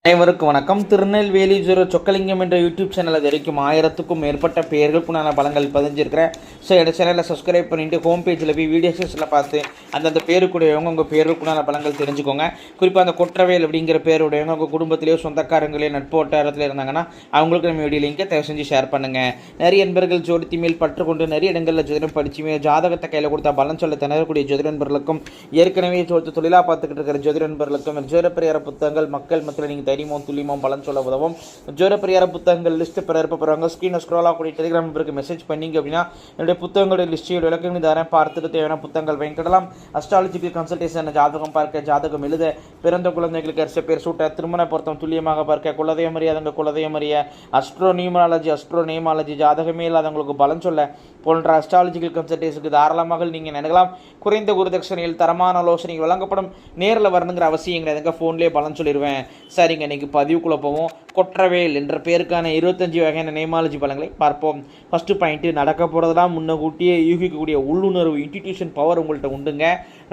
அனைவருக்கும் வணக்கம். திருநெல்வேலி சொக்கலிங்கம் என்ற யூடியூப் சேனல் அது வரைக்கும் 1000க்கும் மேற்பட்ட பெயர்களுக்குண்டான பலங்கள் பதிஞ்சிருக்கிறேன். ஸோ என்னோட சேனலை சப்ஸ்கிரைப் பண்ணிவிட்டு ஹோம் பேஜில் போய் வீடியோ செக்ஷனில் பார்த்து அந்தந்த பேருக்குடையவங்க உங்கள் பேருக்குண்டான பலங்கள் தெரிஞ்சுக்கோங்க. குறிப்பாக அந்த கொற்றவேல் அப்படிங்கிற பேருடையவங்க உங்கள் குடும்பத்திலேயோ சொந்தக்காரங்களே நட்பு வட்டாரத்தில் இருந்தாங்கன்னா அவங்களுக்கு நம்ம வீடியோ லிங்கை தயவு செஞ்சு ஷேர் பண்ணுங்கள். நிறைய நண்பர்கள் ஜோதித்தி மேல் பற்று கொண்டு நிறைய இடங்களில் ஜோதிடம் படிச்சுமே ஜாதகத்தை கையில் கொடுத்தா பலன் சொல்ல திணறக்கூடிய ஜோதிட நண்பர்களுக்கும் ஏற்கனவே தொழிலாக பார்த்துக்கிட்டு இருக்கிற ஜோதிட நண்பர்களுக்கும் ஜோதிட பரிகார புத்தகங்கள் மக்கள் மத்தியில் நீங்கள் தைரியமும் துல்லியமும் பலன் சொல்ல உதவும். ஜோதிட பரிகார புத்தகங்கள் லிஸ்ட் பிறப்பறாங்க. ஸ்க்ரீனை ஸ்க்ரோல் ஆகக்கூடிய டெலிகிராம் நம்பருக்கு மெசேஜ் பண்ணிங்க அப்படின்னா என்னுடைய புத்தகங்களுடைய லிஸ்டியோட விளக்கங்கள் தரேன். பார்த்துட்டு தேவையான புத்தகங்கள் வாங்கிக்கிடலாம். அஸ்ட்ராலஜிக்கல் கன்சல்டேஷன், ஜாதகம் பார்க்க, ஜாதகம் எழுத, பிறந்த குழந்தைகளுக்கு அரிசி பேர் சூட்ட, திருமண பொருத்தம் துல்லியமாக பார்க்க, குலதெய்வம் அறியாதவங்க குலதெய்வம் அறிய, அஸ்ட்ரோனியூமாலஜி ஜாதகமே இல்லாதவங்களுக்கு பலன் சொல்ல போன்ற அஸ்ட்ராலஜிக்கல் கன்சல்டேஷனுக்கு தாராளமாக நீங்கள் நினைக்கலாம். குறைந்த குருதட்சணையில் தரமான ஆலோசனைகள் வழங்கப்படும். நேரில் வரணுங்கிற அவசியம் கிடையாதுங்க. ஃபோன்லேயே பலன் சொல்லிடுவேன். சரிங்க, இன்னைக்கு பதிவுக்குள்ளே போவோம். கொற்றவேல் என்ற பேருக்கான 25 வகையான நேமாலஜி பலங்களை பார்ப்போம். ஃபஸ்ட்டு பாயிண்ட்டு, நடக்க போகிறதெல்லாம் முன்னக்கூட்டியே யூகிக்கக்கூடிய உள்ளுணர்வு இன்ஸ்டிடியூஷன் பவர் உங்கள்கிட்ட உண்டுங்க.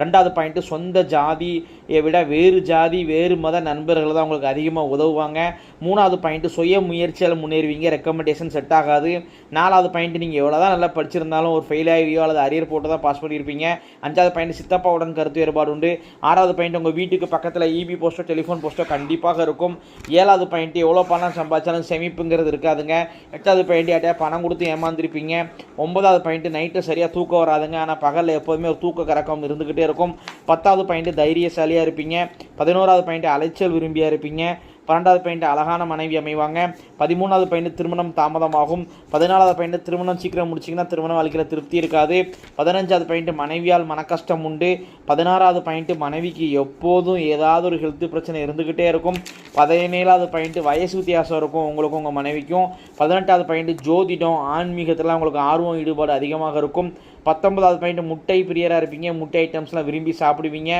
ரெண்டாவது பாயிண்ட்டு, சொந்த ஜாதியை விட வேறு ஜாதி வேறு மத நண்பர்கள் தான் உங்களுக்கு அதிகமாக உதவுவாங்க. மூணாவது பாயிண்ட்டு, சுய முயற்சியால் முன்னேறுவீங்க. ரெக்கமெண்டேஷன் செட் ஆகாது. நாலாவது பாயிண்ட்டு, நீங்கள் எவ்வளோ தான் நல்லா படிச்சிருந்தாலும் ஒரு ஃபெயில் ஆகியோ அல்லது அரியர் போட்டு தான் பாஸ் பண்ணியிருப்பீங்க. அஞ்சாவது பாயிண்ட், சித்தப்பாவுடன் கருத்து வேறுபாடு உண்டு. ஆறாவது பாயிண்ட், உங்கள் வீட்டுக்கு பக்கத்தில் இபி போஸ்ட்டோ டெலிஃபோன் போஸ்ட்டோ கண்டிப்பாக இருக்கும். ஏழாவது பாயிண்ட்டு, எவ்வளோ பணம் சம்பாதிச்சாலும் சேமிப்புங்கிறது இருக்காதுங்க. எட்டாவது பாயிண்ட், யார்ட்டா பணம் கொடுத்து ஏமாந்துருப்பீங்க. ஒன்பதாவது பாயிண்ட்டு, நைட்டு சரியாக தூக்கம் வராதுங்க. ஆனால் பகலில் எப்போதுமே ஒரு தூக்க கறக்கம் இருந்துக்கிட்டே இருக்கும். பத்தாவது பாயிண்ட்டு, தைரியசாலியாக இருப்பீங்க. 11வது பாயிண்ட்டு, அலைச்சல் விரும்பியாக இருப்பீங்க. 12வது பாயிண்ட், அழகான மனைவி அமைவாங்க. 13வது பாயிண்ட், திருமணம் தாமதமாகும். 14வது பாயிண்ட், திருமணம் சீக்கிரம் முடிச்சிங்கன்னா திருமணம் வாழ்க்கையில் திருப்தி இருக்காது. 15வது பாயிண்ட், மனைவியால் மனக்கஷ்டம் உண்டு. 16வது பாயிண்ட், மனைவிக்கு எப்போதும் ஏதாவது ஒரு ஹெல்த் பிரச்சனை இருந்துக்கிட்டே இருக்கும். 17வது பாயிண்ட், வயசு வித்தியாசம் இருக்கும் உங்களுக்கும் உங்கள் மனைவிக்கும். 18வது பாயிண்ட், ஜோதிடம் ஆன்மீகத்தில் உங்களுக்கு ஆர்வம் ஈடுபாடு அதிகமாக இருக்கும். 19வது பாயிண்ட், முட்டை பிரியராக இருப்பீங்க. முட்டை ஐட்டம்ஸ்லாம் விரும்பி சாப்பிடுவீங்க.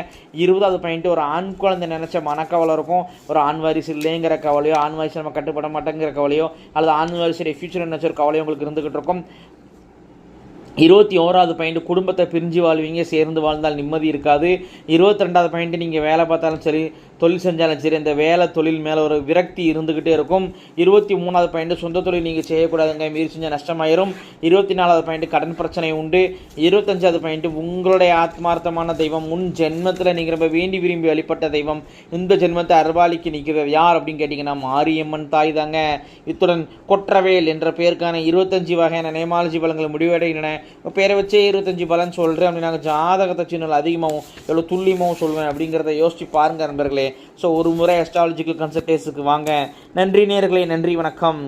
20வது பாயிண்ட், ஒரு ஆண் குழந்தை நினச்ச மனக்கவலை இருக்கும். ஒரு ஆண் வாரிசு இல்லைங்கிற கவலையோ, ஆண் வாரிசு நம்ம கட்டுப்பட மாட்டேங்கிற கவலையோ, அல்லது ஆண் வாரிசுடைய ஃபியூச்சர் நினச்ச ஒரு கவலையோ உங்களுக்கு இருந்துகிட்டு இருக்கும். 21வது பாயிண்ட், குடும்பத்தை பிரிஞ்சு வாழ்வீங்க. சேர்ந்து வாழ்ந்தால் நிம்மதி இருக்காது. 22வது பாயிண்ட், நீங்கள் வேலை பார்த்தாலும் சரி தொழில் செஞ்சாலும் சரி அந்த வேலை தொழில் மேலே ஒரு விரக்தி இருந்துக்கிட்டே இருக்கும். 23வது பாயிண்ட், சொந்த தொழில் நீங்கள் செய்யக்கூடாதுங்க, மீறி செஞ்சால் நஷ்டமாயிரும். 24வது பாயிண்ட், கடன் பிரச்சனை உண்டு. 25வது பாயிண்ட், உங்களுடைய ஆத்மார்த்தமான தெய்வம் முன் ஜென்மத்தில் நீங்கள் ரொம்ப வேண்டி விரும்பி வழிபட்ட தெய்வம் இந்த ஜென்மத்தை அருள்பாலிக்கு நிற்கிறது யார் அப்படின்னு கேட்டிங்கன்னா மாரியம்மன் தாய் தாங்க. இத்துடன் கொற்றவேல் என்ற பேருக்கான 25 வகையான நேமாலஜி பலன்களை முடிவடைகின்றன. பேரை வச்சே 25 பலன் சொல்கிறேன் அப்படி நாங்கள் ஜாதகத்தை சின்ன அதிகமாகவும் எவ்வளோ துல்லியமாகவும் சொல்வேன் அப்படிங்கிறத யோசிச்சு பாருங்கள் நண்பர்களே. ஸோ ஒரு முறை அஸ்ட்ராலஜிக்கல் கன்சல்டேஷனுக்கு வாங்க. நன்றி நேயர்களே, நன்றி, வணக்கம்.